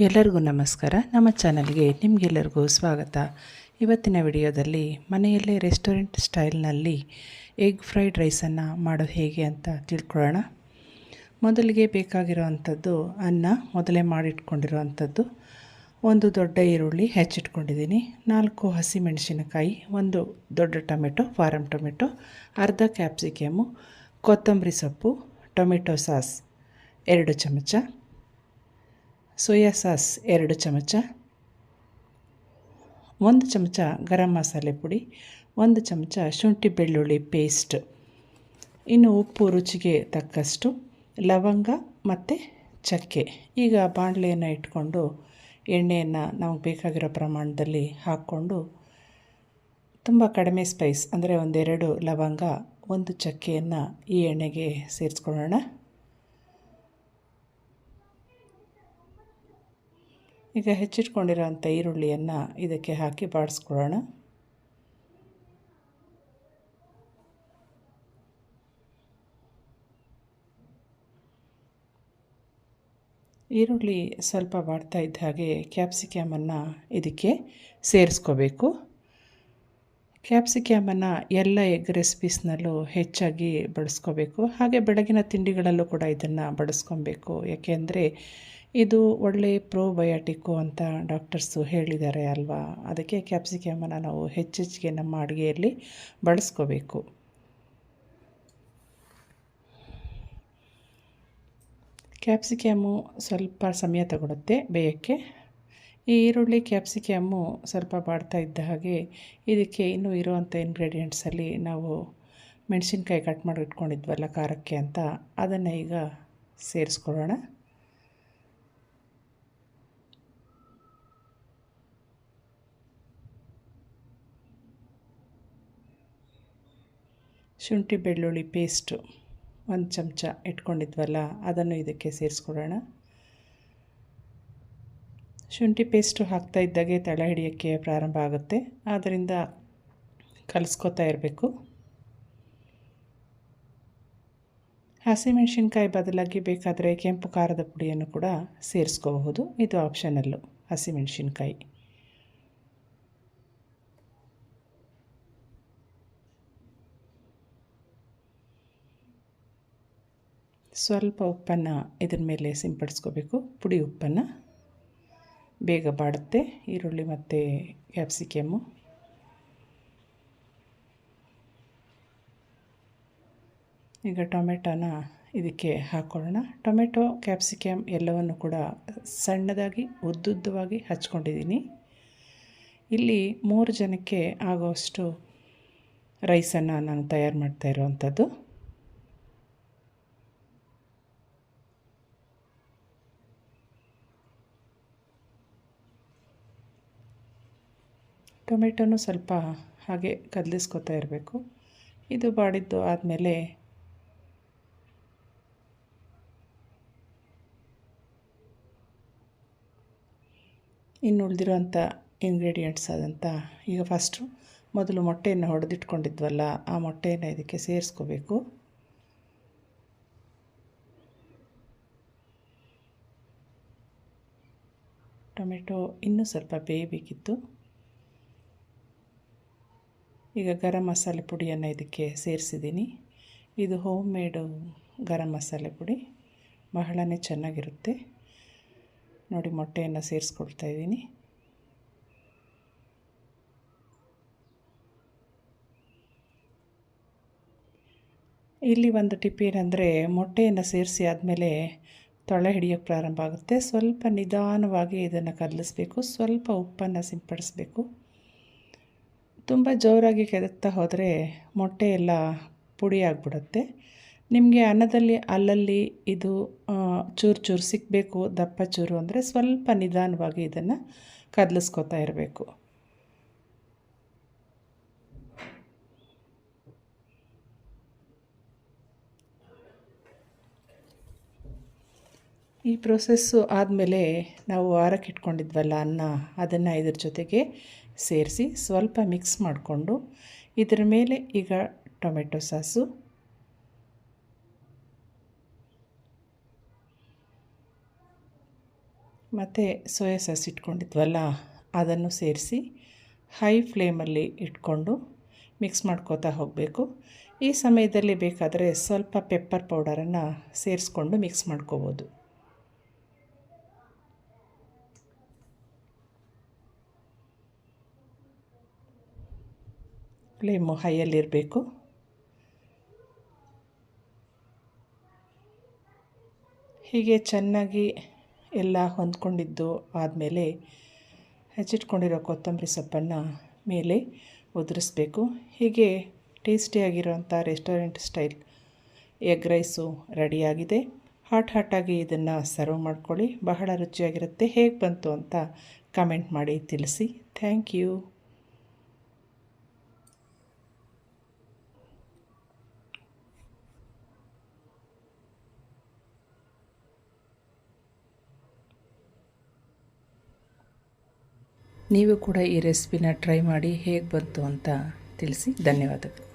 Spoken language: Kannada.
ಎಲ್ಲರಿಗೂ ನಮಸ್ಕಾರ. ನಮ್ಮ ಚಾನಲ್ಗೆ ನಿಮಗೆಲ್ಲರಿಗೂ ಸ್ವಾಗತ. ಇವತ್ತಿನ ವಿಡಿಯೋದಲ್ಲಿ ಮನೆಯಲ್ಲೇ ರೆಸ್ಟೋರೆಂಟ್ ಸ್ಟೈಲ್ನಲ್ಲಿ ಎಗ್ ಫ್ರೈಡ್ ರೈಸನ್ನು ಮಾಡೋದು ಹೇಗೆ ಅಂತ ತಿಳ್ಕೊಳ್ಳೋಣ. ಮೊದಲಿಗೆ ಬೇಕಾಗಿರೋವಂಥದ್ದು ಅನ್ನ, ಮೊದಲೇ ಮಾಡಿಟ್ಕೊಂಡಿರೋವಂಥದ್ದು, ಒಂದು ದೊಡ್ಡ ಈರುಳ್ಳಿ ಹೆಚ್ಚಿಟ್ಕೊಂಡಿದ್ದೀನಿ, 4 ಹಸಿಮೆಣಸಿನಕಾಯಿ, ಒಂದು ದೊಡ್ಡ ಟೊಮೆಟೊ, ಫಾರಮ್ ಟೊಮೆಟೊ, ಅರ್ಧ ಕ್ಯಾಪ್ಸಿಕಮ್ಮು, ಕೊತ್ತಂಬರಿ ಸೊಪ್ಪು, ಟೊಮೆಟೊ ಸಾಸ್ 2 ಚಮಚ, ಸೋಯಾ ಸಾಸ್ 2 ಚಮಚ, 1 ಚಮಚ ಗರಂ ಮಸಾಲೆ ಪುಡಿ, 1 ಚಮಚ ಶುಂಠಿ ಬೆಳ್ಳುಳ್ಳಿ ಪೇಸ್ಟ್, ಇನ್ನು ಉಪ್ಪು ರುಚಿಗೆ ತಕ್ಕಷ್ಟು, ಲವಂಗ ಮತ್ತು ಚಕ್ಕೆ. ಈಗ ಬಾಣಲೆಯನ್ನು ಇಟ್ಕೊಂಡು ಎಣ್ಣೆಯನ್ನು ನಮಗೆ ಬೇಕಾಗಿರೋ ಪ್ರಮಾಣದಲ್ಲಿ ಹಾಕ್ಕೊಂಡು ತುಂಬ ಕಡಿಮೆ ಸ್ಪೈಸ್ ಅಂದರೆ 1-2 ಲವಂಗ, 1 ಚಕ್ಕೆಯನ್ನು ಈ ಎಣ್ಣೆಗೆ ಸೇರಿಸ್ಕೊಳ್ಳೋಣ. ಈಗ ಹೆಚ್ಚಿಟ್ಕೊಂಡಿರೋಂಥ ಈರುಳ್ಳಿಯನ್ನು ಇದಕ್ಕೆ ಹಾಕಿ ಬಾಡಿಸ್ಕೊಳ್ಳೋಣ. ಈರುಳ್ಳಿ ಸ್ವಲ್ಪ ಬಾಡ್ತಾ ಇದ್ದ ಹಾಗೆ ಕ್ಯಾಪ್ಸಿಕಮನ್ನು ಇದಕ್ಕೆ ಸೇರಿಸ್ಕೋಬೇಕು. ಕ್ಯಾಪ್ಸಿಕಮನ್ನು ಎಲ್ಲ ಎಗ್ ರೆಸಿಪೀಸ್ನಲ್ಲೂ ಹೆಚ್ಚಾಗಿ ಬಳಸ್ಕೋಬೇಕು. ಹಾಗೆ ಬೆಳಗಿನ ತಿಂಡಿಗಳಲ್ಲೂ ಕೂಡ ಇದನ್ನು ಬಳಸ್ಕೊಬೇಕು. ಯಾಕೆಂದರೆ ಇದು ಒಳ್ಳೆ ಪ್ರೋಬಯೋಟಿಕ್ಕು ಅಂತ ಡಾಕ್ಟರ್ಸು ಹೇಳಿದ್ದಾರೆ ಅಲ್ವಾ. ಅದಕ್ಕೆ ಕ್ಯಾಪ್ಸಿಕಮನ್ನು ನಾವು ಹೆಚ್ಚೆಚ್ಚಿಗೆ ನಮ್ಮ ಅಡುಗೆಯಲ್ಲಿ ಬಳಸ್ಕೋಬೇಕು. ಕ್ಯಾಪ್ಸಿಕಮ್ಮು ಸ್ವಲ್ಪ ಸಮಯ ತಗೊಳುತ್ತೆ ಬೇಯೋಕ್ಕೆ. ಈ ಈರುಳ್ಳಿ ಕ್ಯಾಪ್ಸಿಕಮ್ಮು ಸ್ವಲ್ಪ ಬಾಡ್ತಾ ಇದ್ದ ಹಾಗೆ ಇದಕ್ಕೆ ಇನ್ನೂ ಇರುವಂಥ ಇಂಗ್ರೀಡಿಯೆಂಟ್ಸಲ್ಲಿ ನಾವು ಮೆಣಸಿನ್ಕಾಯಿ ಕಟ್ ಮಾಡಿ ಇಟ್ಕೊಂಡಿದ್ವಲ್ಲ ಖಾರಕ್ಕೆ ಅಂತ, ಅದನ್ನು ಈಗ ಸೇರಿಸ್ಕೊಳ್ಳೋಣ. ಶುಂಠಿ ಬೆಳ್ಳುಳ್ಳಿ ಪೇಸ್ಟು 1 ಚಮಚ ಇಟ್ಕೊಂಡಿದ್ವಲ್ಲ ಅದನ್ನು ಇದಕ್ಕೆ ಸೇರಿಸ್ಕೊಳ್ಳೋಣ. ಶುಂಠಿ ಪೇಸ್ಟು ಹಾಕ್ತಾ ಇದ್ದಾಗೆ ತಳ ಹಿಡಿಯೋಕ್ಕೆ ಪ್ರಾರಂಭ ಆಗುತ್ತೆ, ಆದ್ದರಿಂದ ಕಲಿಸ್ಕೊತಾ ಇರಬೇಕು. ಹಸಿಮೆಣಸಿನ್ಕಾಯಿ ಬದಲಾಗಿ ಬೇಕಾದರೆ ಕೆಂಪು ಖಾರದ ಪುಡಿಯನ್ನು ಕೂಡ ಸೇರಿಸ್ಕೋಬಹುದು. ಇದು ಆಪ್ಷನಲ್ಲು. ಹಸಿಮೆಣಸಿನ್ಕಾಯಿ ಸ್ವಲ್ಪ ಉಪ್ಪನ್ನು ಇದ್ರ ಮೇಲೆ ಸಿಂಪಡಿಸ್ಕೋಬೇಕು. ಪುಡಿ ಉಪ್ಪನ್ನು, ಬೇಗ ಬಾಡುತ್ತೆ ಈರುಳ್ಳಿ ಮತ್ತು ಕ್ಯಾಪ್ಸಿಕಮ್ಮು. ಈಗ ಟೊಮೆಟೊನ ಇದಕ್ಕೆ ಹಾಕ್ಕೊಳ್ಳೋಣ. ಟೊಮೆಟೊ, ಕ್ಯಾಪ್ಸಿಕಮ್ ಎಲ್ಲವನ್ನು ಕೂಡ ಸಣ್ಣದಾಗಿ ಉದ್ದುದ್ದವಾಗಿ ಹಚ್ಕೊಂಡಿದ್ದೀನಿ. ಇಲ್ಲಿ 3 ಜನಕ್ಕೆ ಆಗೋಷ್ಟು ರೈಸನ್ನು ನಾನು ತಯಾರು ಮಾಡ್ತಾ ಇರೋವಂಥದ್ದು. ಟೊಮೆಟೊನು ಸ್ವಲ್ಪ ಹಾಗೆ ಕದಲಿಸ್ಕೊತಾ ಇರಬೇಕು. ಇದು ಬಾಡಿದ್ದು ಆದಮೇಲೆ ಇನ್ನು ಉಳಿದಿರೋಂಥ ಇಂಗ್ರೀಡಿಯೆಂಟ್ಸ್ ಆದಂಥ ಈಗ ಫಸ್ಟು ಮೊದಲು ಮೊಟ್ಟೆಯನ್ನು ಹೊಡೆದಿಟ್ಕೊಂಡಿದ್ವಲ್ಲ ಆ ಮೊಟ್ಟೆಯನ್ನು ಇದಕ್ಕೆ ಸೇರಿಸ್ಕೋಬೇಕು. ಟೊಮೆಟೊ ಇನ್ನೂ ಸ್ವಲ್ಪ ಬೇಯಬೇಕಿತ್ತು. ಈಗ ಗರಂ ಮಸಾಲೆ ಪುಡಿಯನ್ನು ಇದಕ್ಕೆ ಸೇರಿಸಿದ್ದೀನಿ. ಇದು ಹೋಮ್ ಮೇಡು ಗರಂ ಮಸಾಲೆ ಪುಡಿ, ಬಹಳನೇ ಚೆನ್ನಾಗಿರುತ್ತೆ. ನೋಡಿ, ಮೊಟ್ಟೆಯನ್ನು ಸೇರಿಸ್ಕೊಳ್ತಾ ಇದ್ದೀನಿ. ಇಲ್ಲಿ ಒಂದು ಟಿಪ್ ಏನಂದರೆ, ಮೊಟ್ಟೆಯನ್ನು ಸೇರಿಸಿ ಆದಮೇಲೆ ತೊಳೆ ಹಿಡಿಯೋಕ್ಕೆ ಪ್ರಾರಂಭ ಆಗುತ್ತೆ. ಸ್ವಲ್ಪ ನಿಧಾನವಾಗಿ ಇದನ್ನು ಕದಲಿಸ್ಬೇಕು. ಸ್ವಲ್ಪ ಉಪ್ಪನ್ನು ಸಿಂಪಡಿಸಬೇಕು. ತುಂಬ ಜೋರಾಗಿ ಕೆದಕ್ತಾ ಹೋದರೆ ಮೊಟ್ಟೆ ಎಲ್ಲ ಪುಡಿ ಆಗಿಬಿಡುತ್ತೆ. ನಿಮಗೆ ಅನ್ನದಲ್ಲಿ ಅಲ್ಲಲ್ಲಿ ಇದು ಚೂರು ಚೂರು ಸಿಕ್ಕಬೇಕು, ದಪ್ಪ ಚೂರು ಅಂದರೆ ಸ್ವಲ್ಪ ನಿಧಾನವಾಗಿ ಇದನ್ನು ಕದಲಿಸ್ಕೊತಾ ಇರಬೇಕು. ಈ ಪ್ರೋಸೆಸ್ಸು ಆದಮೇಲೆ ನಾವು ಆರಕ್ಕೆ ಇಟ್ಕೊಂಡಿದ್ವಲ್ಲ ಅನ್ನ, ಅದನ್ನು ಇದ್ರ ಜೊತೆಗೆ ಸೇರಿಸಿ ಸ್ವಲ್ಪ ಮಿಕ್ಸ್ ಮಾಡಿಕೊಂಡು ಇದರ ಮೇಲೆ ಈಗ ಟೊಮೆಟೊ ಸಾಸು, ಮತ್ತು ಸೋಯಾ ಸಾಸ್ ಇಟ್ಕೊಂಡಿದ್ವಲ್ಲ ಅದನ್ನು ಸೇರಿಸಿ ಹೈ ಫ್ಲೇಮಲ್ಲಿ ಇಟ್ಕೊಂಡು ಮಿಕ್ಸ್ ಮಾಡ್ಕೋತಾ ಹೋಗಬೇಕು. ಈ ಸಮಯದಲ್ಲಿ ಬೇಕಾದರೆ ಸ್ವಲ್ಪ ಪೆಪ್ಪರ್ ಪೌಡರನ್ನು ಸೇರಿಸ್ಕೊಂಡು ಮಿಕ್ಸ್ ಮಾಡ್ಕೋಬೋದು. ಫ್ಲೇಮು ಹೈಯಲ್ಲಿರಬೇಕು. ಹೀಗೆ ಚೆನ್ನಾಗಿ ಎಲ್ಲ ಹೊಂದ್ಕೊಂಡಿದ್ದು ಆದಮೇಲೆ ಹೆಚ್ಚಿಟ್ಕೊಂಡಿರೋ ಕೊತ್ತಂಬರಿ ಸೊಪ್ಪನ್ನು ಮೇಲೆ ಉದುರಿಸ್ಬೇಕು. ಹೀಗೆ ಟೇಸ್ಟಿಯಾಗಿರೋಂಥ ರೆಸ್ಟೋರೆಂಟ್ ಸ್ಟೈಲ್ ಎಗ್ ರೈಸು ರೆಡಿಯಾಗಿದೆ. ಹಾಟಾಗಿ ಇದನ್ನು ಸರ್ವ್ ಮಾಡ್ಕೊಳ್ಳಿ. ಬಹಳ ರುಚಿಯಾಗಿರುತ್ತೆ. ಹೇಗೆ ಬಂತು ಅಂತ ಕಮೆಂಟ್ ಮಾಡಿ ತಿಳಿಸಿ. Thank you. ನೀವು ಕೂಡ ಈ ರೆಸಿಪಿನ ಟ್ರೈ ಮಾಡಿ ಹೇಗೆ ಬಂತು ಅಂತ ತಿಳಿಸಿ. ಧನ್ಯವಾದಗಳು.